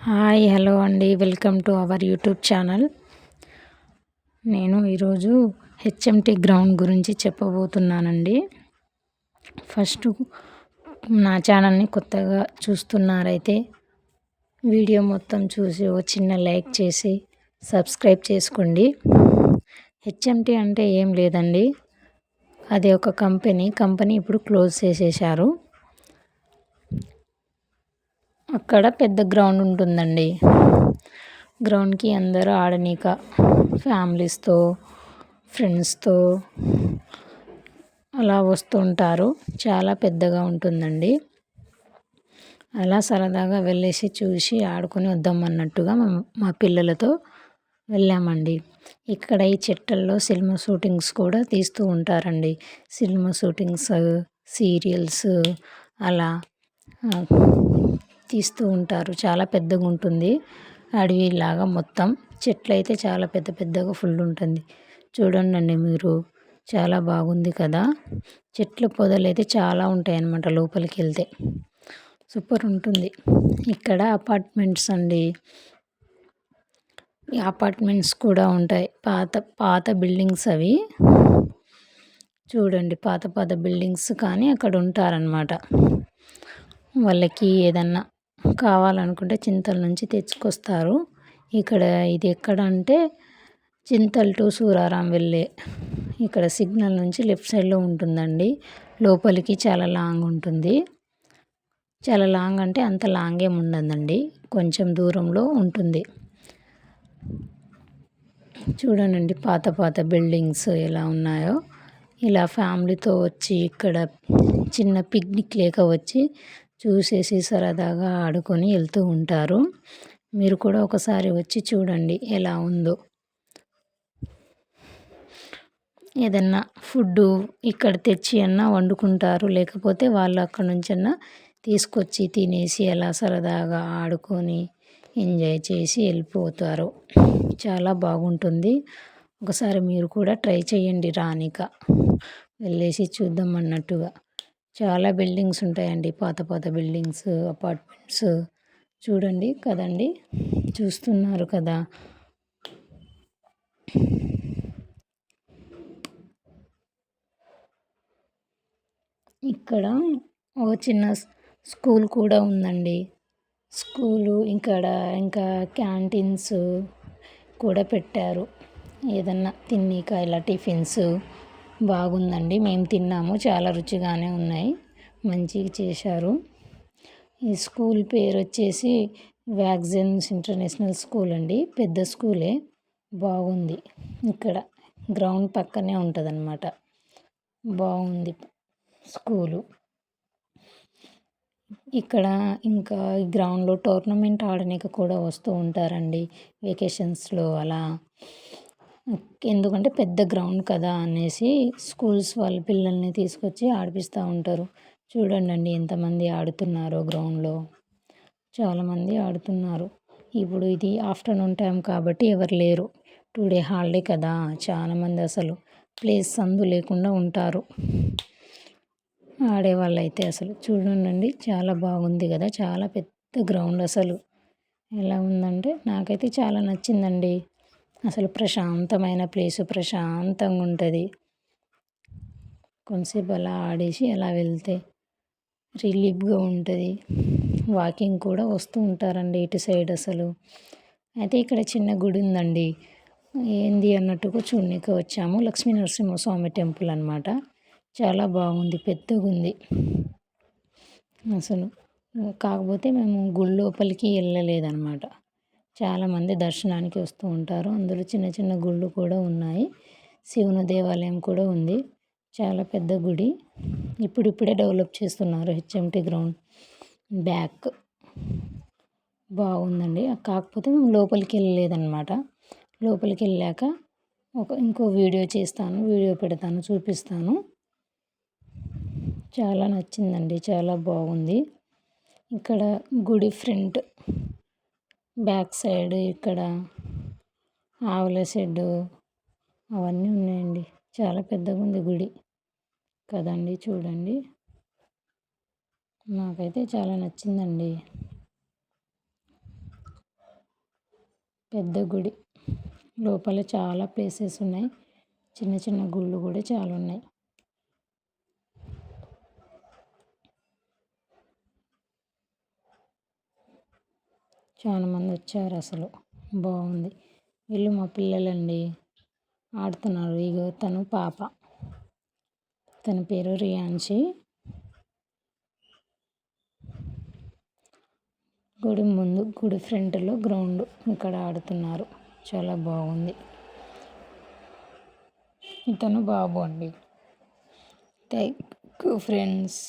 Hi hello అండి, welcome to our YouTube channel. నేను ఈరోజు హెచ్ఎంటి గ్రౌండ్ గురించి చెప్పబోతున్నానండి. ఫస్ట్ నా ఛానల్ని కొత్తగా చూస్తున్నారైతే వీడియో మొత్తం చూసి ఒక చిన్న లైక్ చేసి సబ్స్క్రైబ్ చేసుకోండి. హెచ్ఎంటి అంటే ఏం లేదండి, అది ఒక కంపెనీ ఇప్పుడు క్లోజ్ చేసేశారు. అక్కడ పెద్ద గ్రౌండ్ ఉంటుందండి. గ్రౌండ్కి అందరూ ఆడనీక ఫ్యామిలీస్తో ఫ్రెండ్స్తో అలా వస్తుంటారు. చాలా పెద్దగా ఉంటుందండి. అలా సరదాగా వెళ్ళేసి చూసి ఆడుకొని వద్దాం అన్నట్టుగా మా పిల్లలతో వెళ్ళామండి. ఇక్కడ ఈ చెట్లలో సినిమా షూటింగ్స్ కూడా తీస్తూ ఉంటారండి. సినిమా షూటింగ్స్, సీరియల్స్ అలా తీస్తూ ఉంటారు. చాలా పెద్దగా ఉంటుంది అడవిలాగా. మొత్తం చెట్లు అయితే చాలా పెద్ద పెద్దగా ఫుల్ ఉంటుంది. చూడండి మీరు, చాలా బాగుంది కదా. చెట్ల పొదలు అయితే చాలా ఉంటాయి అన్నమాట. లోపలికి వెళ్తే సూపర్ ఉంటుంది. ఇక్కడ అపార్ట్మెంట్స్ అండి. ఈ అపార్ట్మెంట్స్ కూడా ఉంటాయి. పాత బిల్డింగ్స్ అవి. చూడండి, పాత బిల్డింగ్స్ కానీ అక్కడ ఉంటారనమాట. వాళ్ళకి ఏదన్నా కావాలనుకుంటే చింతల నుంచి తెచ్చుకొస్తారు. ఇక్కడ ఇది ఎక్కడ అంటే చింతల్ టు సూరారం వెళ్ళే ఇక్కడ సిగ్నల్ నుంచి లెఫ్ట్ సైడ్లో ఉంటుందండి. లోపలికి చాలా లాంగ్ ఉంటుంది. చాలా లాంగ్ అంటే అంత లాంగ్ ఏమి ఉండదండి, కొంచెం దూరంలో ఉంటుంది. చూడండి పాత బిల్డింగ్స్ ఎలా ఉన్నాయో. ఇలా ఫ్యామిలీతో వచ్చి ఇక్కడ చిన్న పిక్నిక్ లేక వచ్చి చూసేసి సరదాగా ఆడుకొని వెళ్తూ ఉంటారు. మీరు కూడా ఒకసారి వచ్చి చూడండి ఎలా ఉందో. ఏదన్నా ఫుడ్డు ఇక్కడ తెచ్చి అన్నా వండుకుంటారు, లేకపోతే వాళ్ళు అక్కడ నుంచి అన్నా తీసుకొచ్చి తినేసి అలా సరదాగా ఆడుకొని ఎంజాయ్ చేసి వెళ్ళిపోతారు. చాలా బాగుంటుంది. ఒకసారి మీరు కూడా ట్రై చేయండి రానిక, వెళ్ళేసి చూద్దాం అన్నట్టుగా. చాలా బిల్డింగ్స్ ఉంటాయండి, పాత బిల్డింగ్స్, అపార్ట్మెంట్స్. చూడండి కదండి, చూస్తున్నారు కదా. ఇక్కడ ఒక చిన్న స్కూల్ కూడా ఉందండి. స్కూలు ఇంకా క్యాంటీన్స్ కూడా పెట్టారు. ఏదన్నా తిన్నీక ఇలా టిఫిన్స్ బాగుందండి. మేము తిన్నాము, చాలా రుచిగానే ఉన్నాయి, మంచిగా చేశారు. ఈ స్కూల్ పేరు వచ్చేసి వ్యాక్సిన్స్ ఇంటర్నేషనల్ స్కూల్ అండి. పెద్ద స్కూలే, బాగుంది. ఇక్కడ గ్రౌండ్ పక్కనే ఉంటుంది అన్నమాట. బాగుంది స్కూలు. ఇక్కడ ఇంకా గ్రౌండ్లో టోర్నమెంట్ ఆడడానికి కూడా వస్తూ ఉంటారండి వెకేషన్స్లో అలా. ఎందుకంటే పెద్ద గ్రౌండ్ కదా అనేసి స్కూల్స్ వాళ్ళ పిల్లల్ని తీసుకొచ్చి ఆడిపిస్తూ ఉంటారు. చూడండి ఎంతమంది ఆడుతున్నారో గ్రౌండ్లో. చాలామంది ఆడుతున్నారు. ఇప్పుడు ఇది ఆఫ్టర్నూన్ టైం కాబట్టి ఎవరు లేరు. టుడే హాలిడే కదా. చాలామంది అసలు ప్లేస్ సందు లేకుండా ఉంటారు ఆడేవాళ్ళు అయితే. అసలు చూడండి, చాలా బాగుంది కదా. చాలా పెద్ద గ్రౌండ్. అసలు ఎలా ఉందంటే నాకైతే చాలా నచ్చిందండి. అసలు ప్రశాంతమైన ప్లేసు, ప్రశాంతంగా ఉంటుంది. కొంతసేపు అలా ఆడేసి అలా వెళ్తే రిలీఫ్గా ఉంటుంది. వాకింగ్ కూడా వస్తూ ఉంటారండి ఇటు సైడ్. అసలు అయితే ఇక్కడ చిన్న గుడి ఉందండి. ఏంది అన్నట్టుగా చూడనీకి వచ్చాము. లక్ష్మీ నరసింహస్వామి టెంపుల్ అన్నమాట. చాలా బాగుంది, పెద్దగా ఉంది అసలు. కాకపోతే మేము గుడి లోపలికి వెళ్ళలేదన్నమాట. చాలామంది దర్శనానికి వస్తూ ఉంటారు. అందులో చిన్న చిన్న గుళ్ళు కూడా ఉన్నాయి. శివుని దేవాలయం కూడా ఉంది. చాలా పెద్ద గుడి. ఇప్పుడిప్పుడే డెవలప్ చేస్తున్నారు హెచ్ఎంటి గ్రౌండ్ బ్యాక్. బాగుందండి. కాకపోతే మేము లోపలికి వెళ్ళలేదన్నమాట. లోపలికి వెళ్ళాక ఇంకో వీడియో చేస్తాను, వీడియో పెడతాను, చూపిస్తాను. చాలా నచ్చిందండి, చాలా బాగుంది. ఇక్కడ గుడి ఫ్రంట్ బ్యాక్ సైడ్ ఇక్కడ ఆవుల షెడ్డు అవన్నీ ఉన్నాయండి. చాలా పెద్దగా ఉంది గుడి కదండి. చూడండి, నాకైతే చాలా నచ్చిందండి. పెద్ద గుడి లోపల చాలా ప్లేసెస్ ఉన్నాయి. చిన్న చిన్న గుళ్ళు కూడా చాలా ఉన్నాయి. చాలా మంది వచ్చారు. అసలు బాగుంది. వీళ్ళు మా పిల్లలండి, ఆడుతున్నారు. ఇగో తను పాప, తన పేరు రియాన్షి. గుడి ముందు, గుడి ఫ్రంట్లో గ్రౌండ్, ఇక్కడ ఆడుతున్నారు. చాలా బాగుంది. ఇతను బాబు అండి. Thank you friends.